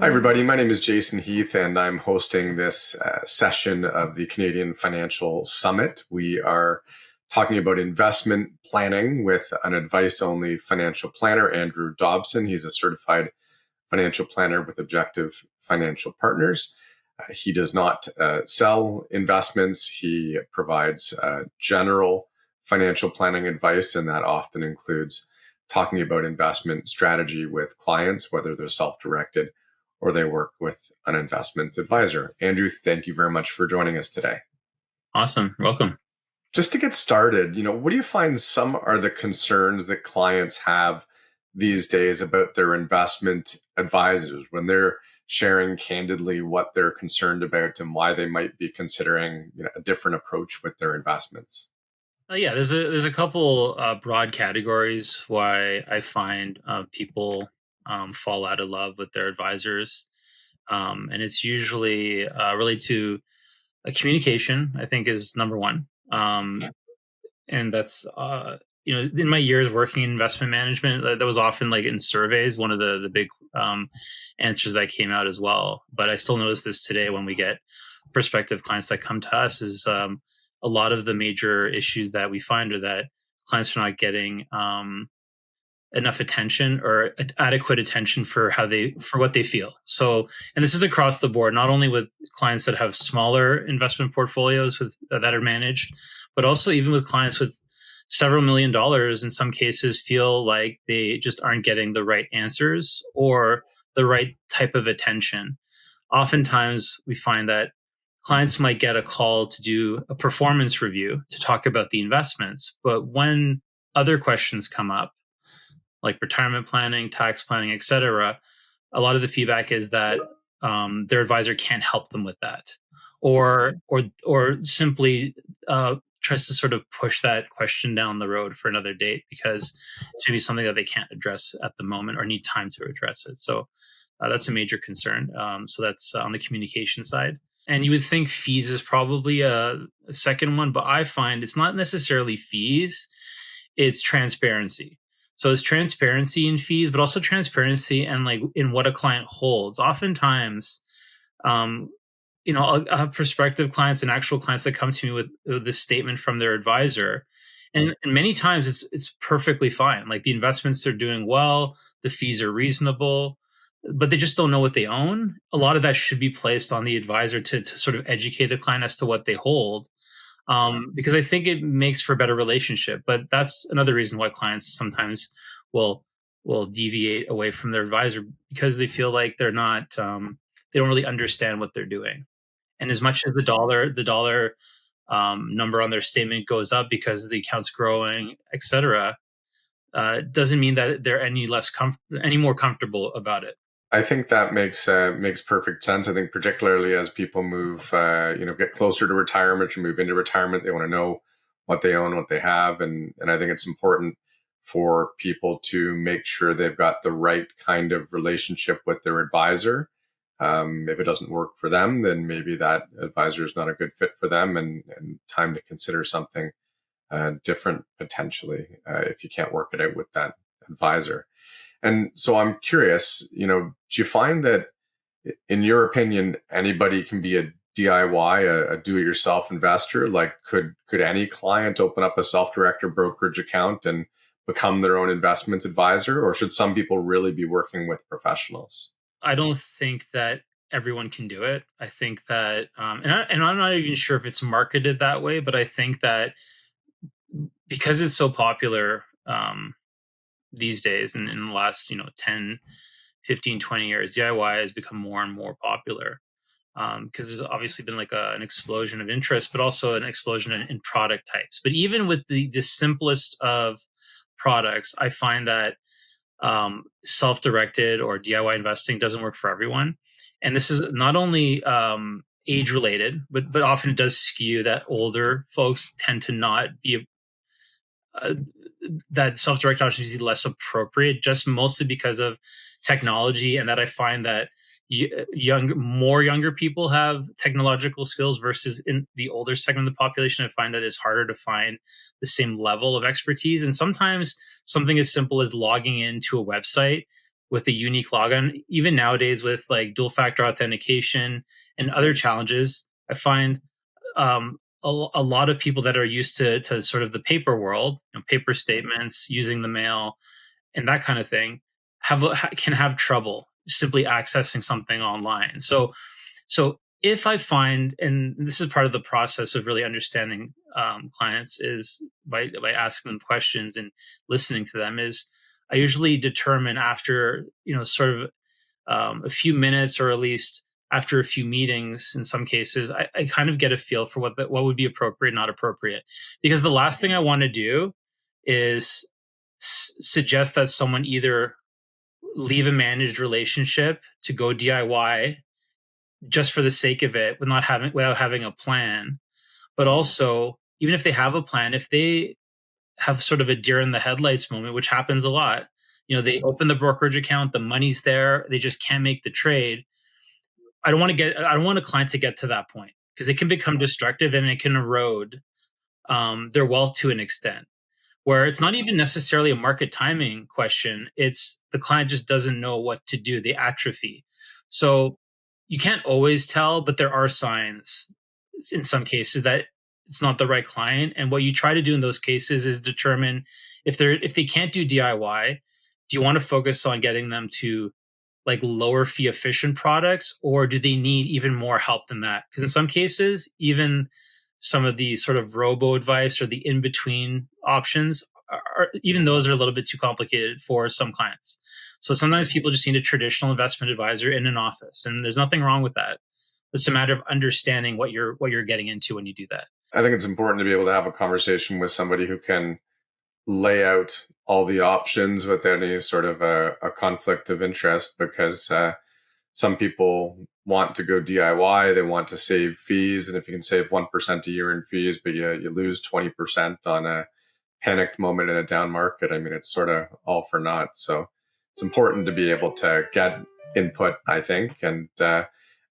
Hi, everybody. My name is Jason Heath, and I'm hosting this session of the Canadian Financial Summit. We are talking about investment planning with an advice-only financial planner, Andrew Dobson. He's a certified financial planner with Objective Financial Partners. He does not sell investments. He provides general financial planning advice, and that often includes talking about investment strategy with clients, whether they're self-directed or they work with an investment advisor. Andrew, thank you very much for joining us today. Awesome. Welcome. Just to get started, what do you find some are the concerns that clients have these days about their investment advisors when they're sharing candidly what they're concerned about and why they might be considering a different approach with their investments? Yeah, there's a couple broad categories why I find people fall out of love with their advisors, and it's usually related to communication. I think is number one, and that's in my years working in investment management, that was often like in surveys one of the big answers that came out as well. But I still notice this today when we get prospective clients that come to us is a lot of the major issues that we find are that clients are not getting enough attention or adequate attention for what they feel. So, and this is across the board, not only with clients that have smaller investment portfolios that are managed, but also even with clients with several $1,000,000 in some cases feel like they just aren't getting the right answers or the right type of attention. Oftentimes we find that clients might get a call to do a performance review to talk about the investments, but when other questions come up, like retirement planning, tax planning, etc., a lot of the feedback is that their advisor can't help them with that, or simply tries to sort of push that question down the road for another date because it's maybe something that they can't address at the moment or need time to address it. So that's a major concern. So that's on the communication side. And you would think fees is probably a second one, but I find it's not necessarily fees, it's transparency. So it's transparency in fees, but also transparency and like in what a client holds. Oftentimes, um, I'll have prospective clients and actual clients that come to me with this statement from their advisor, and many times it's perfectly fine. Like the investments they're doing well, the fees are reasonable, but they just don't know what they own. A lot of that should be placed on the advisor to sort of educate a client as to what they hold, because I think it makes for a better relationship. But that's another reason why clients sometimes will will deviate away from their advisor because they feel like they don't really understand what they're doing. And as much as the dollar number on their statement goes up because the account's growing, etc., doesn't mean that they're any more comfortable about it. I think that makes perfect sense. I think particularly as people move, get closer to retirement or move into retirement, they want to know what they own, what they have, and I think it's important for people to make sure they've got the right kind of relationship with their advisor. If it doesn't work for them, then maybe that advisor is not a good fit for them, and time to consider something different potentially if you can't work it out with that advisor. And so I'm curious, do you find that, in your opinion, anybody can be a DIY, a do-it-yourself investor? Like, could any client open up a self-directed brokerage account and become their own investment advisor, or should some people really be working with professionals? I don't think that everyone can do it. I think that, and I'm not even sure if it's marketed that way, but I think that because it's so popular these days and in the last 10, 15, 20 years, DIY has become more and more popular because there's obviously been like an explosion of interest, but also an explosion in product types. But even with the simplest of products, I find that self-directed or DIY investing doesn't work for everyone. And this is not only age related, but often it does skew that older folks tend to not be uh, that self-directed option is less appropriate, just mostly because of technology, and that I find that more younger people have technological skills versus in the older segment of the population. I find that it's harder to find the same level of expertise, and sometimes something as simple as logging into a website with a unique login. Even nowadays with like dual factor authentication and other challenges, I find a lot of people that are used to sort of the paper world, paper statements, using the mail, and that kind of thing, can have trouble simply accessing something online. So if I find, and this is part of the process of really understanding clients, is by asking them questions and listening to them, is I usually determine after sort of a few minutes, or at least after a few meetings in some cases, I kind of get a feel for what would be appropriate, not appropriate. Because the last thing I want to do is suggest that someone either leave a managed relationship to go DIY just for the sake of it, without having a plan. But also, even if they have a plan, if they have sort of a deer in the headlights moment, which happens a lot, they open the brokerage account, the money's there, they just can't make the trade. I don't want a client to get to that point, because it can become destructive and it can erode their wealth to an extent, where it's not even necessarily a market timing question. It's the client just doesn't know what to do. They atrophy. So you can't always tell, but there are signs in some cases that it's not the right client. And what you try to do in those cases is determine if they can't do DIY, do you want to focus on getting them to like lower fee efficient products, or do they need even more help than that? Because in some cases, even some of the sort of robo advice or the in between options even those are a little bit too complicated for some clients. So sometimes people just need a traditional investment advisor in an office, and there's nothing wrong with that. It's a matter of understanding what you're getting into when you do that. I think it's important to be able to have a conversation with somebody who can lay out all the options with any sort of a conflict of interest, because some people want to go DIY, they want to save fees, and if you can save 1% a year in fees, but you lose 20% on a panicked moment in a down market, I mean, it's sort of all for naught. So it's important to be able to get input, I think. And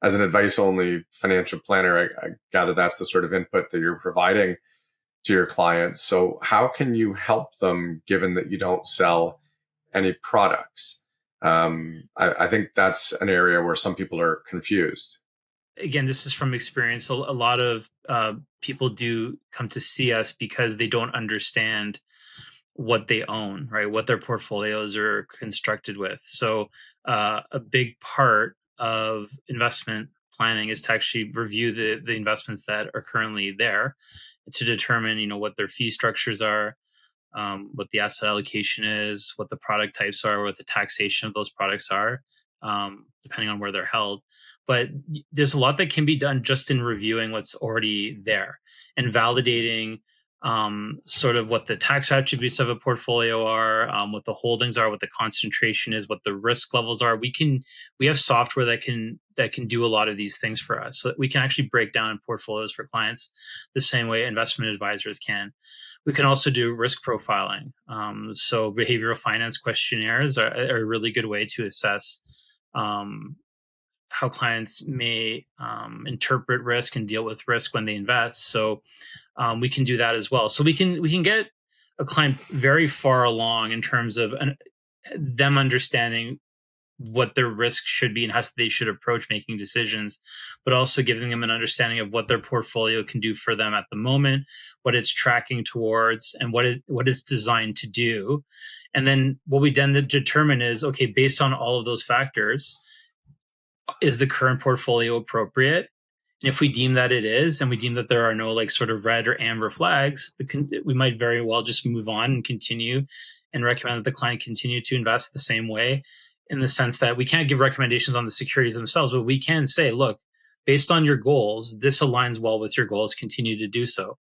as an advice-only financial planner, I gather that's the sort of input that you're providing to your clients. So how can you help them, given that you don't sell any products? I think that's an area where some people are confused. Again, this is from experience. A lot of people do come to see us because they don't understand what they own, right? What their portfolios are constructed with. So, a big part of investment planning is to actually review the investments that are currently there, to determine, what their fee structures are, what the asset allocation is, what the product types are, what the taxation of those products are, depending on where they're held. But there's a lot that can be done just in reviewing what's already there and validating sort of what the tax attributes of a portfolio are, what the holdings are, what the concentration is, what the risk levels are. We have software that can do a lot of these things for us, so that we can actually break down portfolios for clients the same way investment advisors can. We can also do risk profiling. So behavioral finance questionnaires are a really good way to assess how clients may interpret risk and deal with risk when they invest. So we can do that as well. So we can get a client very far along in terms of them understanding what their risk should be and how they should approach making decisions, but also giving them an understanding of what their portfolio can do for them at the moment, what it's tracking towards, and what it's designed to do. And then what we then determine is, okay, based on all of those factors, is the current portfolio appropriate? And if we deem that it is, and we deem that there are no like sort of red or amber flags, we might very well just move on and continue and recommend that the client continue to invest the same way, in the sense that we can't give recommendations on the securities themselves, but we can say, look, based on your goals, this aligns well with your goals, continue to do so.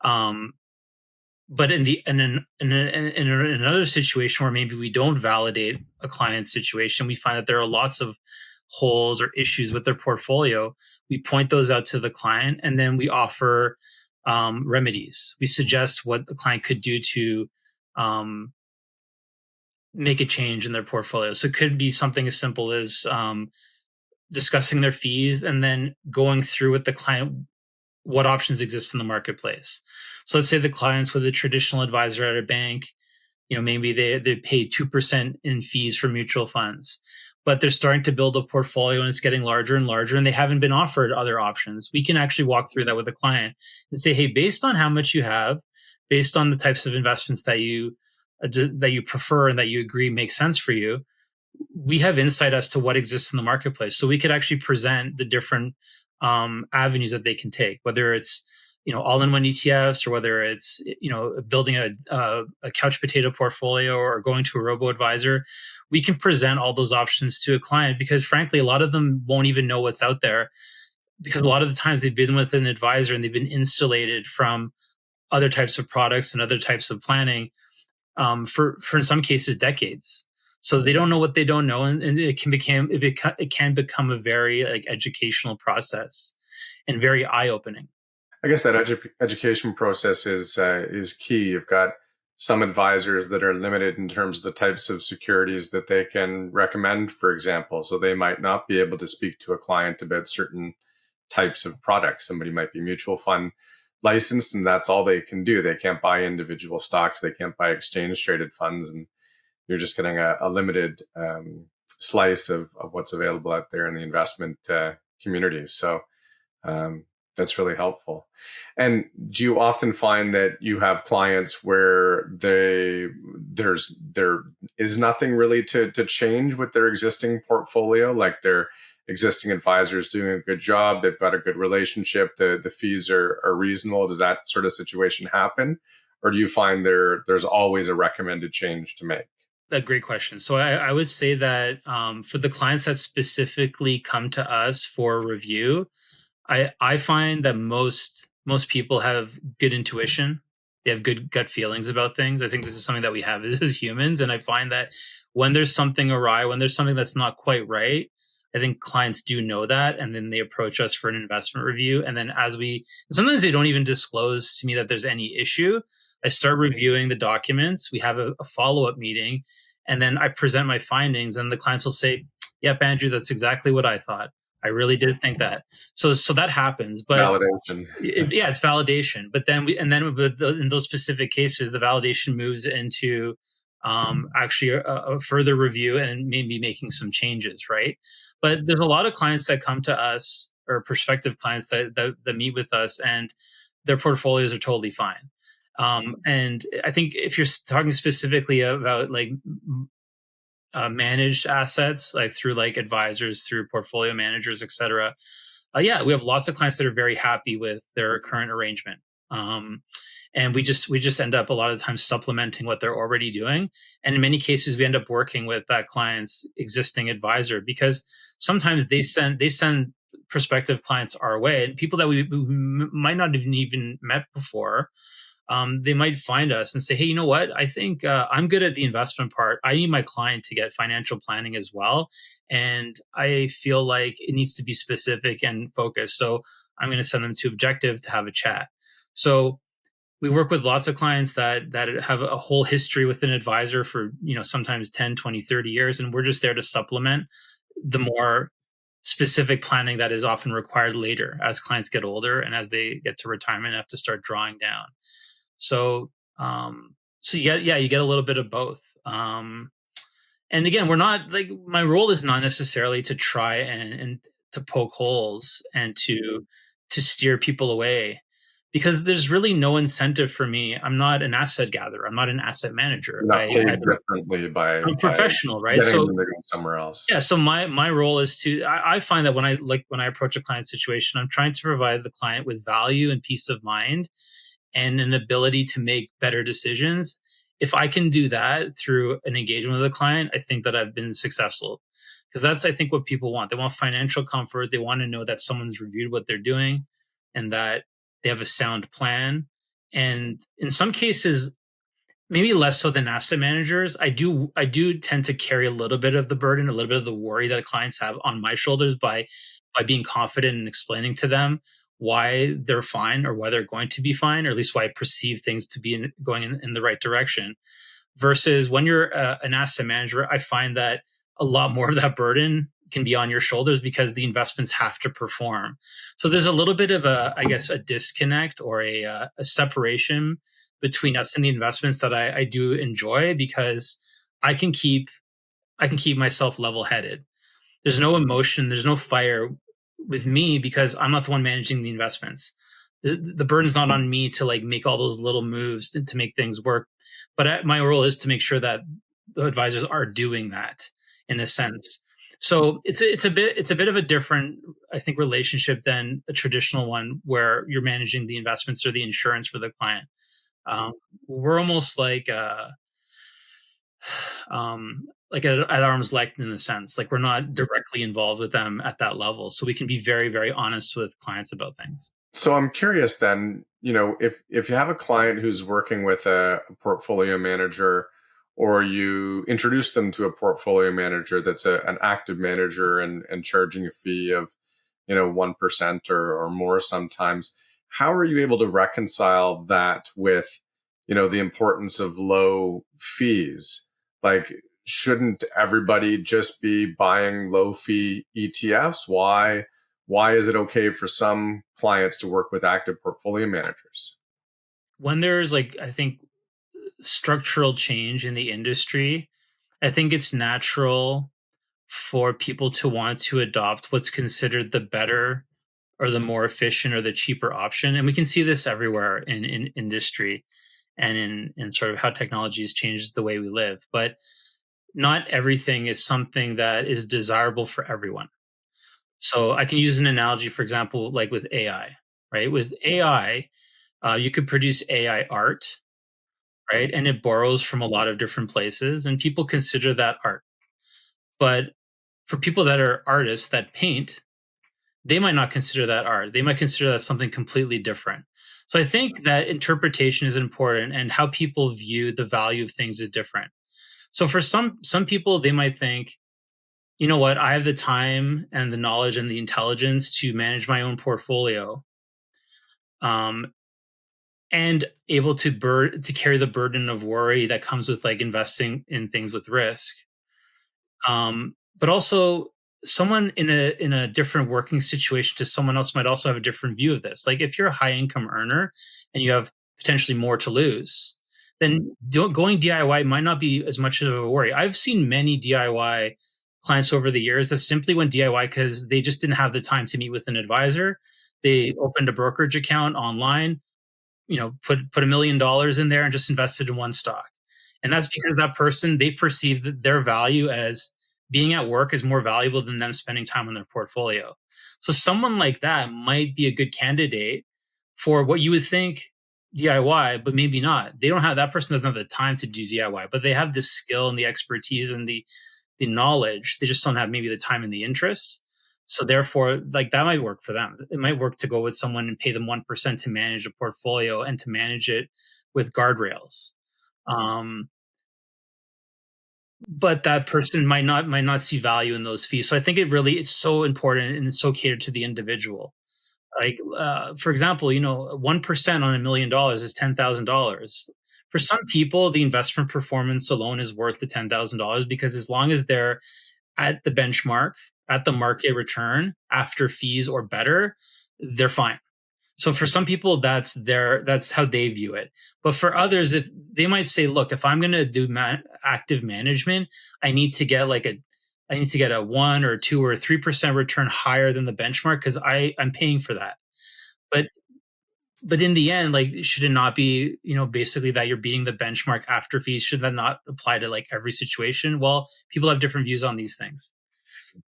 But in another situation where maybe we don't validate a client's situation, we find that there are lots of holes or issues with their portfolio. We point those out to the client, and then we offer remedies. We suggest what the client could do to make a change in their portfolio. So it could be something as simple as discussing their fees and then going through with the client what options exist in the marketplace. So let's say the client's with a traditional advisor at a bank. maybe they pay 2% in fees for mutual funds, but they're starting to build a portfolio and it's getting larger and larger, and they haven't been offered other options. We can actually walk through that with a client and say, hey, based on how much you have, based on the types of investments that you prefer and that you agree make sense for you, we have insight as to what exists in the marketplace. So we could actually present the different avenues that they can take, whether it's all-in-one ETFs, or whether it's building a couch potato portfolio or going to a robo advisor. We can present all those options to a client, because frankly, a lot of them won't even know what's out there, because a lot of the times they've been with an advisor and they've been insulated from other types of products and other types of planning for in some cases decades. So they don't know what they don't know, and it can become a very like educational process and very eye opening. I guess that education process is key. You've got some advisors that are limited in terms of the types of securities that they can recommend, for example. So they might not be able to speak to a client about certain types of products. Somebody might be mutual fund licensed, and that's all they can do. They can't buy individual stocks. They can't buy exchange traded funds, and you're just getting a limited slice of what's available out there in the investment community. So that's really helpful. And do you often find that you have clients where there is nothing really to change with their existing portfolio? Like their existing advisors doing a good job, they've got a good relationship, the fees are reasonable. Does that sort of situation happen? Or do you find there's always a recommended change to make? A great question. So I would say that for the clients that specifically come to us for review, I find that most people have good intuition. They have good gut feelings about things. I think this is something that we have as humans, and I find that when there's something awry, when there's something that's not quite right, I think clients do know that, and then they approach us for an investment review. And then sometimes they don't even disclose to me that there's any issue. I start reviewing the documents. We have a follow up meeting, and then I present my findings, and the clients will say, "Yep, Andrew, that's exactly what I thought. I really did think that." So that happens, but Validation. yeah, it's validation. But then in those specific cases, the validation moves into actually a further review and maybe making some changes, right? But there's a lot of clients that come to us, or prospective clients that meet with us, and their portfolios are totally fine. And I think if you're talking specifically about like managed assets, like through like advisors, through portfolio managers, etc. Yeah, we have lots of clients that are very happy with their current arrangement. And we just end up a lot of times supplementing what they're already doing, and in many cases we end up working with that client's existing advisor, because sometimes they send prospective clients our way, and people that we might not have even met before. They might find us and say, "Hey, you know what? I think I'm good at the investment part. I need my client to get financial planning as well, and I feel like it needs to be specific and focused. So I'm going to send them to Objective to have a chat." So we work with lots of clients that have a whole history with an advisor for sometimes 10, 20, 30 years, and we're just there to supplement the more specific planning that is often required later as clients get older and as they get to retirement and have to start drawing down. So, you get a little bit of both. And again, we're not like, my role is not necessarily to try and to poke holes and to steer people away, because there's really no incentive for me. I'm not an asset gatherer. I'm not an asset manager. You're not paid differently I'm by professional, right? getting So them to go somewhere else. yeah, so my role is I find that when I approach a client situation, I'm trying to provide the client with value and peace of mind and an ability to make better decisions. If I can do that through an engagement with a client, I think that I've been successful, because that's, I think, what people want. They want financial comfort. They want to know that someone's reviewed what they're doing and that they have a sound plan. And in some cases, maybe less so than asset managers, I do tend to carry a little bit of the burden, a little bit of the worry that clients have on my shoulders by being confident and explaining to them why they're fine, or why they're going to be fine, or at least why I perceive things to be going in the right direction. Versus when you're an asset manager, I find that a lot more of that burden can be on your shoulders because the investments have to perform. So there's a little bit of I guess, a disconnect or a separation between us and the investments that I do enjoy, because I can keep I can keep myself level headed. There's no emotion, there's no fire with me because I'm not the one managing the investments. The burden's not on me to like make all those little moves to make things work. But my role is to make sure that the advisors are doing that in a sense. So it's a bit of a different, I think, relationship than a traditional one where you're managing the investments or the insurance for the client. Um, we're almost like at arm's length in a sense. Like we're not directly involved with them at that level, so we can be very, very honest with clients about things. So I'm curious then, if you have a client who's working with a portfolio manager, or you introduce them to a portfolio manager that's an active manager and charging a fee of, 1% or more sometimes, how are you able to reconcile that with, the importance of low fees? Like, shouldn't everybody just be buying low fee ETFs? Why is it okay for some clients to work with active portfolio managers? When there's like, I think, structural change in the industry, I think it's natural for people to want to adopt what's considered the better or the more efficient or the cheaper option. And we can see this everywhere in industry and in sort of how technology has changed the way we live. But not everything is something that is desirable for everyone. So I can use an analogy, for example, like with AI, right? With AI, you could produce AI art, right? And it borrows from a lot of different places, and people consider that art. But for people that are artists that paint, they might not consider that art. They might consider that something completely different. So I think that interpretation is important, and how people view the value of things is different. So for some people, they might think, you know what, I have the time and the knowledge and the intelligence to manage my own portfolio, um, and able to to carry the burden of worry that comes with like investing in things with risk. But also, someone in a different working situation to someone else might also have a different view of this. Like if you're a high income earner and you have potentially more to lose, then going DIY might not be as much of a worry. I've seen many DIY clients over the years that simply went DIY because they just didn't have the time to meet with an advisor. They opened a brokerage account online, put $1 million in there and just invested in one stock. And that's because that person, they perceive that their value as being at work is more valuable than them spending time on their portfolio. So someone like that might be a good candidate for what you would think DIY, but maybe not. They don't have that person doesn't have the time to do DIY, but they have the skill and the expertise and the knowledge. They just don't have maybe the time and the interest. So therefore, like that might work for them. It might work to go with someone and pay them 1% to manage a portfolio and to manage it with guardrails. Um, but that person might not see value in those fees. So I think it's so important and it's so catered to the individual. Like for example, 1% on $1 million is $10,000. For some people, the investment performance alone is worth the $10,000 because as long as they're at the benchmark, at the market return after fees or better, they're fine. So for some people, that's how they view it. But for others, if they might say, look, if I'm going to do active management, I need to get I need to get a 1 or 2 or 3% return higher than the benchmark because I'm paying for that. But but in the end, like, should it not be, basically that you're beating the benchmark after fees? Should that not apply to like every situation? Well, people have different views on these things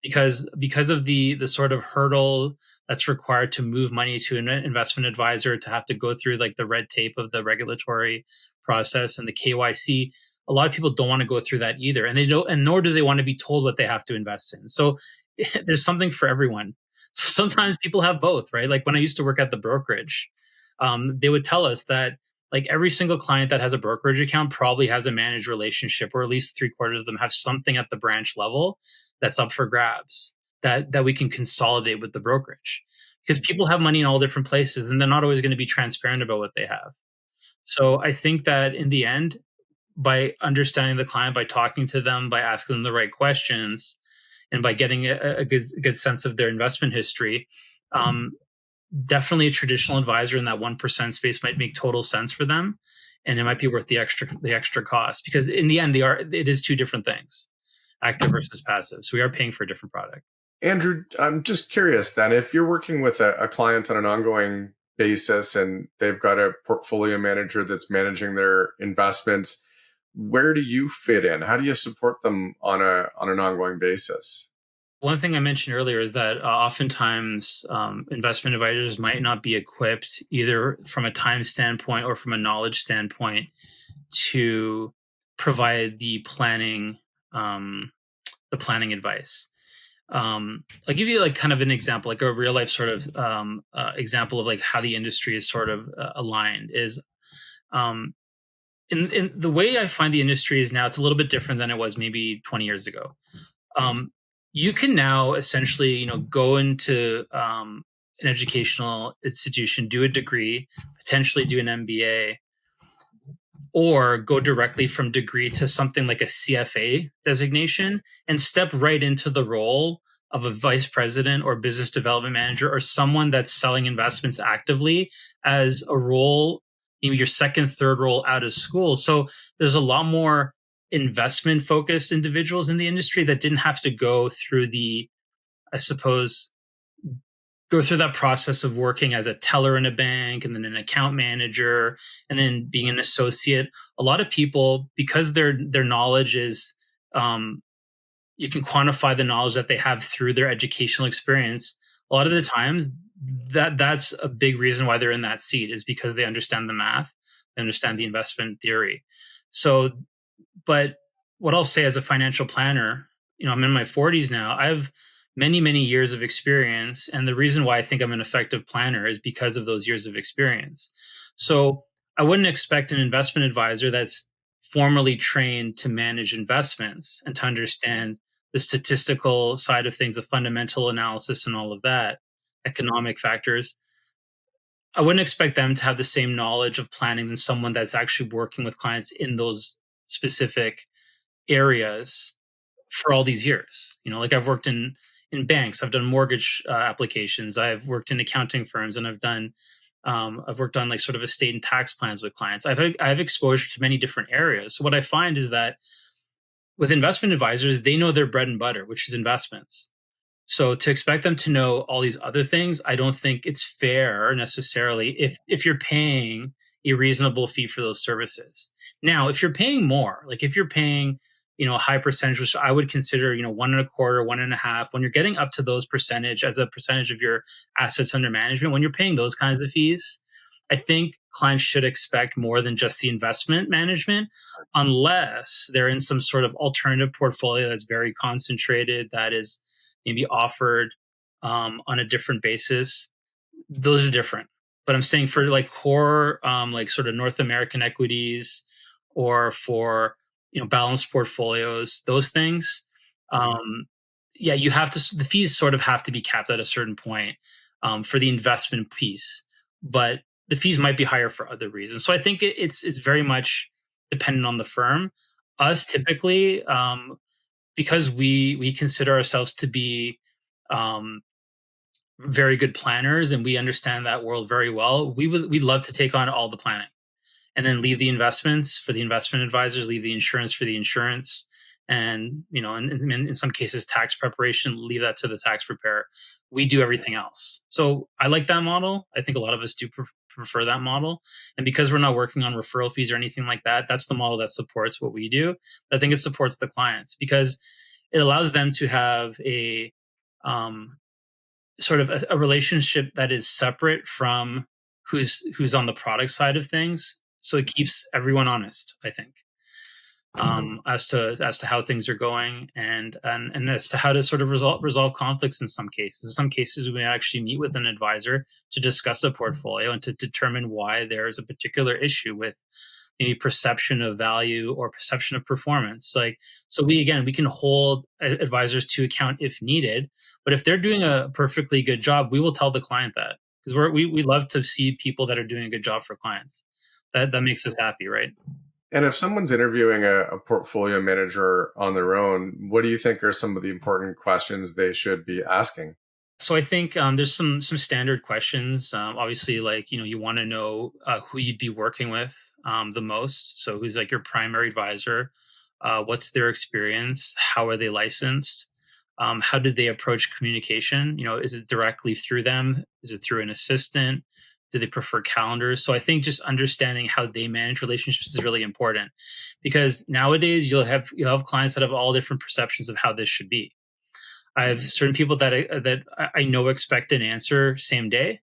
because of the sort of hurdle that's required to move money to an investment advisor, to have to go through like the red tape of the regulatory process and the KYC. A lot of people don't want to go through that either, and they don't, and nor do they want to be told what they have to invest in. So there's something for everyone. So sometimes people have both, right? Like when I used to work at the brokerage, they would tell us that like every single client that has a brokerage account probably has a managed relationship, or at least three-quarters of them have something at the branch level that's up for grabs, that we can consolidate with the brokerage, because people have money in all different places and they're not always going to be transparent about what they have. So I think that in the end, by understanding the client, by talking to them, by asking them the right questions, and by getting a good sense of their investment history, um, definitely a traditional advisor in that 1% space might make total sense for them. and it might be worth the extra cost, because in the end it is two different things, active versus passive. So we are paying for a different product. Andrew, I'm just curious then, if you're working with a client on an ongoing basis and they've got a portfolio manager that's managing their investments, where do you fit in? How do you support them on an ongoing basis? One thing I mentioned earlier is that oftentimes investment advisors might not be equipped, either from a time standpoint or from a knowledge standpoint, to provide um, the planning advice. I'll give you like kind of an example, like a real life sort of example of like how the industry is sort of aligned. Is um, in the way I find the industry is now, it's a little bit different than it was maybe 20 years ago. um, you can now essentially, go into an educational institution, do a degree, potentially do an MBA, or go directly from degree to something like a CFA designation and step right into the role of a vice president or business development manager, or someone that's selling investments actively, as a role, your second, third role out of school. So there's a lot more investment focused individuals in the industry that didn't have to go through I suppose, go through that process of working as a teller in a bank and then an account manager and then being an associate. A lot of people, because their knowledge is, um, you can quantify the knowledge that they have through their educational experience. A lot of the times, that's a big reason why they're in that seat, is because they understand the math, they understand the investment theory. So, but what I'll say as a financial planner, I'm in my 40s now. I have many, many years of experience. And the reason why I think I'm an effective planner is because of those years of experience. So I wouldn't expect an investment advisor that's formally trained to manage investments and to understand the statistical side of things, the fundamental analysis, and all of that, economic factors. I wouldn't expect them to have the same knowledge of planning than someone that's actually working with clients in those specific areas for all these years. Like I've worked in banks, I've done mortgage applications, I've worked in accounting firms, and I've worked on like sort of estate and tax plans with clients. I have exposure to many different areas. So what I find is that with investment advisors, they know their bread and butter, which is investments. So to expect them to know all these other things, I don't think it's fair necessarily, if you're paying a reasonable fee for those services. Now, if you're paying more, like if you're paying, a high percentage, which I would consider, one and a quarter, one and a half, when you're getting up to those percentage as a percentage of your assets under management, when you're paying those kinds of fees, I think clients should expect more than just the investment management, unless they're in some sort of alternative portfolio that's very concentrated, that is maybe offered on a different basis. Those are different. But I'm saying for like core, like sort of North American equities, or for balanced portfolios, those things, um, yeah, the fees sort of have to be capped at a certain point for the investment piece, but the fees might be higher for other reasons. So I think it's very much dependent on the firm. Us typically, because we consider ourselves to be um, very good planners and we understand that world very well, we'd love to take on all the planning and then leave the investments for the investment advisors, leave the insurance for the insurance, and in some cases tax preparation, leave that to the tax preparer. We do everything else. So I like that model. I think a lot of us do prefer that model, and because we're not working on referral fees or anything like that, that's the model that supports what we do. I think it supports the clients because it allows them to have a um, sort of a relationship that is separate from who's on the product side of things. So it keeps everyone honest, I think, as to how things are going, and as to how to sort of resolve conflicts in some cases. In some cases, we may actually meet with an advisor to discuss a portfolio and to determine why there's a particular issue with maybe perception of value or perception of performance. Like, so we can hold advisors to account if needed, but if they're doing a perfectly good job, we will tell the client that, because we love to see people that are doing a good job for clients. That makes us happy, right? And if someone's interviewing a portfolio manager on their own, what do you think are some of the important questions they should be asking? So I think there's some standard questions. Obviously, like you want to know who you'd be working with the most. So who's like your primary advisor? What's their experience? How are they licensed? How did they approach communication? Is it directly through them? Is it through an assistant? Do they prefer calendars? So I think just understanding how they manage relationships is really important, because nowadays you'll have clients that have all different perceptions of how this should be. I have certain people that I know expect an answer same day,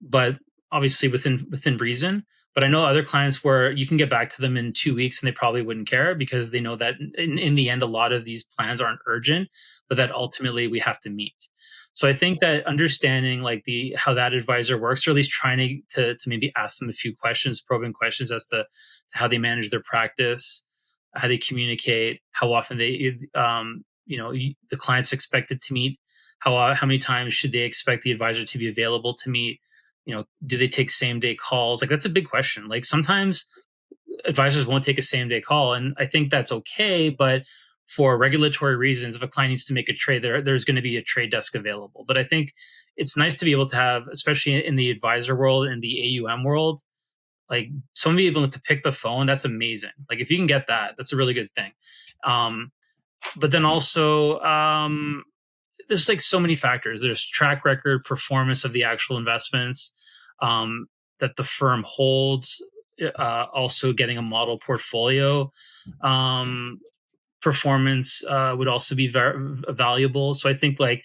but obviously within reason. But I know other clients where you can get back to them in 2 weeks and they probably wouldn't care, because they know that in the end, a lot of these plans aren't urgent, but that ultimately we have to meet. So I think that understanding like the how that advisor works, or at least trying to maybe ask them a few questions, probing questions as to how they manage their practice, how they communicate, how often the client's expected to meet, how many times should they expect the advisor to be available to meet, do they take same day calls? Like that's a big question. Like sometimes advisors won't take a same day call, and I think that's okay. But for regulatory reasons, if a client needs to make a trade, there's going to be a trade desk available. But I think it's nice to be able to have, especially in the advisor world and the AUM world, like someone be able to pick the phone. That's amazing. Like if you can get that, that's a really good thing. Um, but then also, there's like so many factors. There's track record, performance of the actual investments um, that the firm holds. Also, getting a model portfolio performance would also be very valuable. So I think like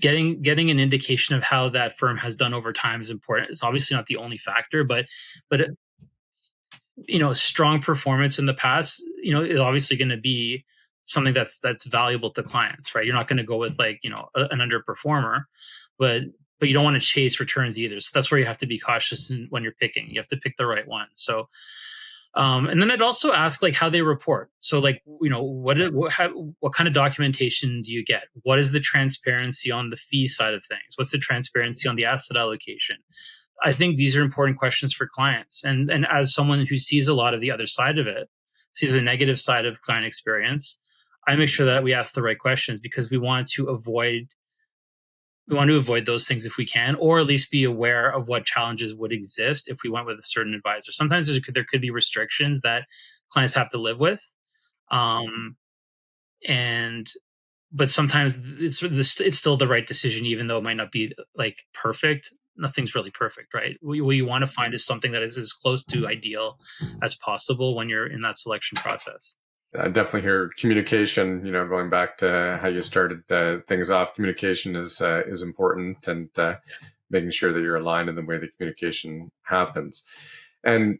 getting an indication of how that firm has done over time is important. It's obviously not the only factor, but strong performance in the past, is obviously going to be something that's valuable to clients, right? You're not going to go with like, an underperformer, but you don't want to chase returns either. So that's where you have to be cautious when you're picking. You have to pick the right one. So, and then I'd also ask like how they report. So like, what kind of documentation do you get? What is the transparency on the fee side of things? What's the transparency on the asset allocation? I think these are important questions for clients. And as someone who sees a lot of the other side of it, sees the negative side of client experience, I make sure that we ask the right questions, because we want to avoid those things if we can, or at least be aware of what challenges would exist if we went with a certain advisor. Sometimes there could be restrictions that clients have to live with. Um, and but sometimes it's still the right decision, even though it might not be like perfect. Nothing's really perfect, right? What you want to find is something that is as close to ideal as possible when you're in that selection process. I definitely hear communication. Going back to how you started things off, communication is important, and making sure that you're aligned in the way the communication happens. And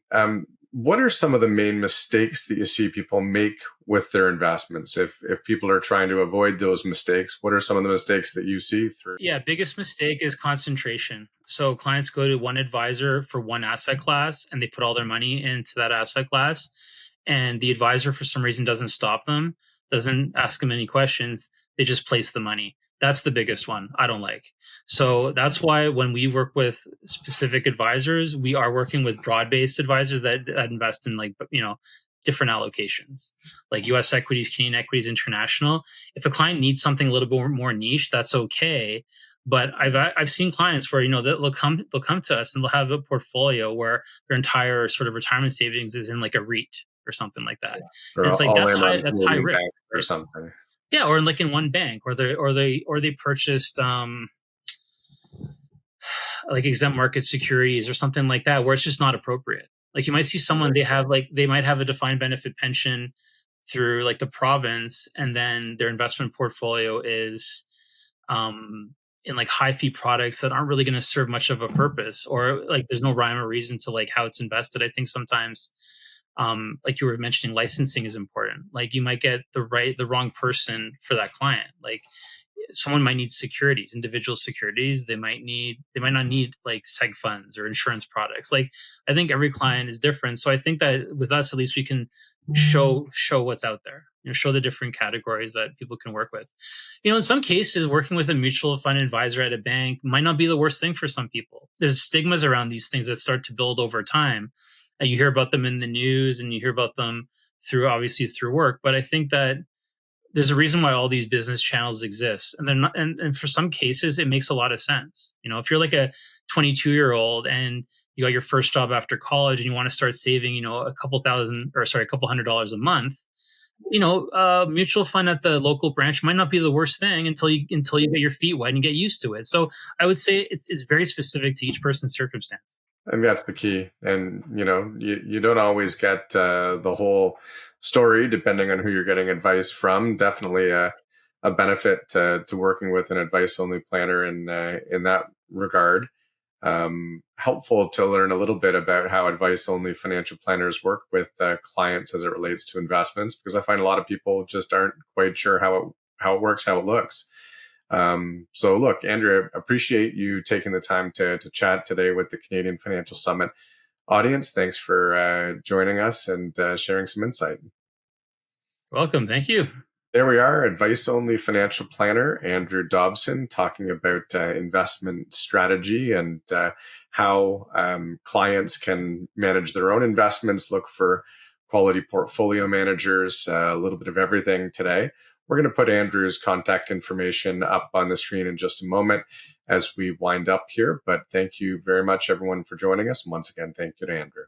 what are some of the main mistakes that you see people make with their investments? If people are trying to avoid those mistakes, what are some of the mistakes that you see through? Yeah, biggest mistake is concentration. So clients go to one advisor for one asset class and they put all their money into that asset class. And the advisor, for some reason, doesn't stop them, doesn't ask them any questions. They just place the money. That's the biggest one I don't like. So that's why when we work with specific advisors, we are working with broad-based advisors that invest in like, different allocations, like US equities, Canadian equities, international. If a client needs something a little bit more niche, that's okay. But I've seen clients where they'll come to us and they'll have a portfolio where their entire sort of retirement savings is in like a REIT or something like that. Or And it's like all that's in on high Canadian risk, bank or right? something. Yeah, or like in one bank, or they purchased like exempt market securities or something like that, where it's just not appropriate. Like you might see someone, they might have a defined benefit pension through like the province, and then their investment portfolio is in like high fee products that aren't really going to serve much of a purpose, or like there's no rhyme or reason to like how it's invested. I think sometimes like you were mentioning, licensing is important. Like you might get the wrong person for that client. Like someone might need securities, individual securities. They might not need like seg funds or insurance products. Like I think every client is different. So I think that with us, at least we can show what's out there, show the different categories that people can work with. In some cases, working with a mutual fund advisor at a bank might not be the worst thing for some people. There's stigmas around these things that start to build over time. And you hear about them in the news and you hear about them obviously through work. But I think that there's a reason why all these business channels exist, and they're not, and for some cases it makes a lot of sense. If you're like a 22-year-old and you got your first job after college and you want to start saving, a couple thousand, or sorry, a couple $100s a month, mutual fund at the local branch might not be the worst thing until you get your feet wet and get used to it. So I would say it's very specific to each person's circumstance. And that's the key. And, you don't always get the whole story depending on who you're getting advice from. Definitely a benefit to working with an advice only planner in that regard. Helpful to learn a little bit about how advice only financial planners work with clients as it relates to investments, because I find a lot of people just aren't quite sure how it works, how it looks. So look, Andrew, I appreciate you taking the time to chat today with the Canadian Financial Summit audience. Thanks for joining us and sharing some insight. Welcome. Thank you. There we are, advice only financial planner Andrew Dobson, talking about investment strategy and how clients can manage their own investments, look for quality portfolio managers, a little bit of everything today. We're going to put Andrew's contact information up on the screen in just a moment as we wind up here. But thank you very much, everyone, for joining us. And once again, thank you to Andrew.